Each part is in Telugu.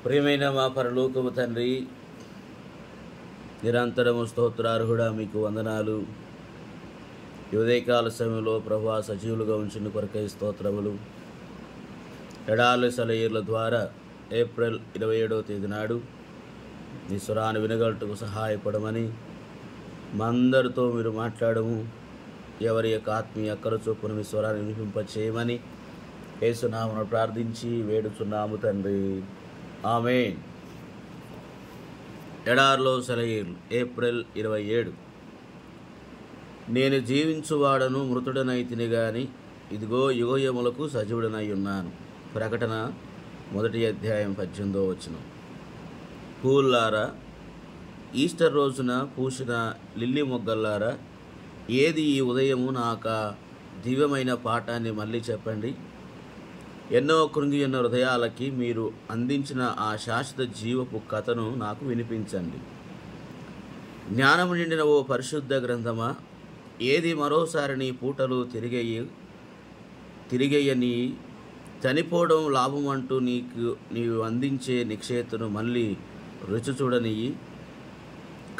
ప్రియమైన మా పరలోకపు తండ్రి, నిరంతరము స్తోత్రార్హుడా మీకు వందనాలు. ఈ ఉదయకాల సమయంలో ప్రభువా సజీవులుగా ఉంచిన కొరకై స్తోత్రములు. ఎడారి సెలయేర్ల ద్వారా ఏప్రిల్ 27వ తేదీ నాడు నీ స్వరాన్ని వినగలుటకు సహాయపడమని, మా అందరితో మీరు మాట్లాడము, ఎవరి యొక్క ఆత్మీయ అక్కర చొప్పున మీ స్వరాన్ని వినిపింపచేయమని యేసునామమున ప్రార్థించి వేడుచున్నాము తండ్రి, ఆమేన్. ఎడారిలో సెలయేర్లు ఏప్రిల్ 27. నేను జీవించువాడను మృతుడనైతిని గాని ఇదిగో యుగయుగములకు సజీవుడనై ఉన్నాను. ప్రకటన 1వ అధ్యాయం 18వ వచనం. పూల్లారా, ఈస్టర్ రోజున పూసిన లిల్లీ మొగ్గల్లారా, ఏది ఈ ఉదయము నాకు దివ్యమైన పాఠాన్ని మళ్ళీ చెప్పండి. ఎన్నో కృంగి ఉన్న హృదయాలకి మీరు అందించిన ఆ శాశ్వత జీవపు కథను నాకు వినిపించండి. జ్ఞానము నిండిన ఓ పరిశుద్ధ గ్రంథమా, ఏది మరోసారి నీ పూటలు తిరిగేయని చనిపోవడం లాభం అంటూ నీవు అందించే నిక్షేతను మళ్ళీ రుచి చూడనియ్యి.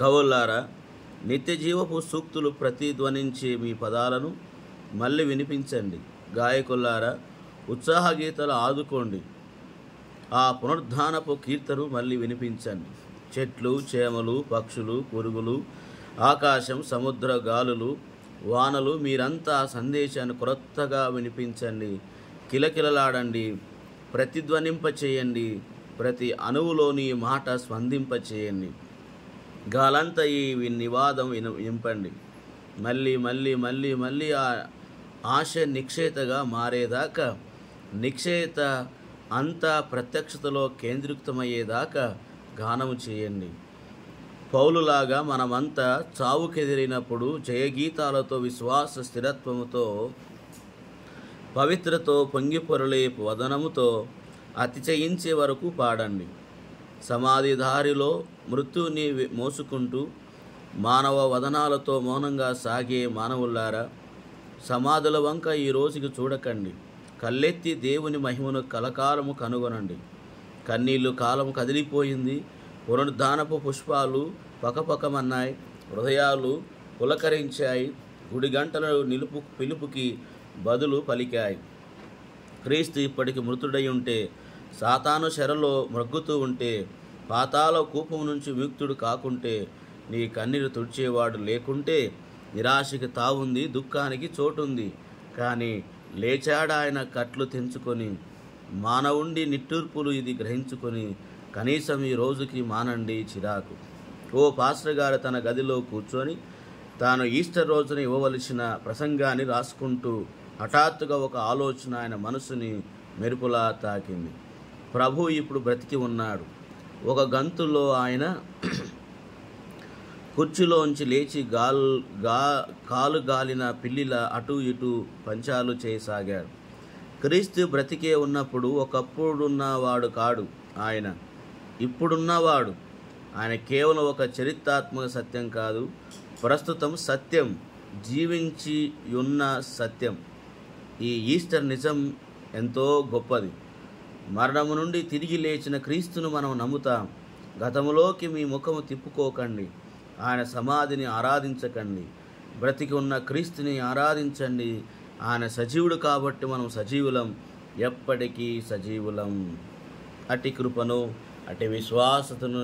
కవులారా, నిత్య జీవపు సూక్తులు ప్రతిధ్వనించే మీ పదాలను మళ్ళీ వినిపించండి. గాయకులారా, ఉత్సాహ గీతాలు ఆదుకోండి. ఆ పునరుద్ధానపు కీర్తను మళ్ళీ వినిపించండి. చెట్లు, చేమలు, పక్షులు, పురుగులు, ఆకాశం, సముద్ర గాలులు, వానలు, మీరంతా సందేశాన్ని క్రొత్తగా వినిపించండి. కిలకిలలాడండి, ప్రతిధ్వనింపచేయండి. ప్రతి అణువులోని మాట స్పందింపచేయండి. గాలంతా ఈ నివాదం వింపండి. మళ్ళీ మళ్ళీ మళ్ళీ మళ్ళీ ఆ ఆశ నిక్షేతగా మారేదాకా, నిక్షేత అంతా ప్రత్యక్షతలో కేంద్రీకృతమయ్యేదాకా గానము చేయండి. పౌలులాగా మనమంతా చావుకెదిరినప్పుడు జయగీతాలతో, విశ్వాస స్థిరత్వముతో, పవిత్రతో, పొంగిపొరలే వదనముతో అతిశయించే వరకు పాడండి. సమాధి దారిలో మృత్యుని మోసుకుంటూ మానవ వదనాలతో మౌనంగా సాగే మానవులారా, సమాధుల వంక ఈ రోజుకి చూడకండి. కళ్ళెత్తి దేవుని మహిమను కలకాలము కనుగొనండి. కన్నీళ్ళు కాలము కదిలిపోయింది. పునరుద్ధానపు పుష్పాలు పకపకమన్నాయి. హృదయాలు పులకరించాయి. గుడి గంటల పిలుపుకి బదులు పలికాయి. క్రీస్తు ఇప్పటికి మృతుడై ఉంటే, సాతాను శరలో మ్రగ్గుతూ ఉంటే, పాతాళ కూపం నుంచి విముక్తుడు కాకుంటే, నీ కన్నీరు తుడిచేవాడు లేకుంటే, నిరాశకి తావుంది, దుఃఖానికి చోటుంది. కానీ లేచాడాయన కట్లు తెంచుకొని, మానవుండి నిట్టూర్పులు ఇది గ్రహించుకొని, కనీసం ఈ రోజుకి మానండి చిరాకు. ఓ పాస్టర్ గారు తన గదిలో కూర్చొని తాను ఈస్టర్ రోజున ఇవ్వవలసిన ప్రసంగాన్ని రాసుకుంటూ హఠాత్తుగా ఒక ఆలోచన ఆయన మనసుని మెరుపులా తాకింది. ప్రభు ఇప్పుడు బ్రతికి ఉన్నాడు. ఒక గంతులో ఆయన కుర్చీలోంచి లేచి కాలు గాలిన పిల్లిల అటు ఇటు పంచాలు చేయసాగాడు. క్రీస్తు బ్రతికే ఉన్నప్పుడు ఒకప్పుడున్నవాడు కాడు ఆయన, ఇప్పుడున్నవాడు. ఆయన కేవలం ఒక చరిత్రాత్మక సత్యం కాదు, ప్రస్తుతం సత్యం, జీవించి ఉన్న సత్యం. ఈ ఈస్టర్ నిజం ఎంతో గొప్పది. మరణము నుండి తిరిగి లేచిన క్రీస్తును మనం నమ్ముతాం. గతములోకి మీ ముఖము తిప్పుకోకండి. ఆయన సమాధిని ఆరాధించకండి. బ్రతికి ఉన్న క్రీస్తుని ఆరాధించండి. ఆయన సజీవుడు కాబట్టి మనం సజీవులం, ఎప్పటికీ సజీవులం. అటి కృపను, అటి విశ్వాసతను,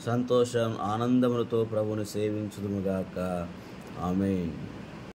సంతోషం, ఆనందములతో ప్రభుని సేవించుదుముగాక. ఆమేన్.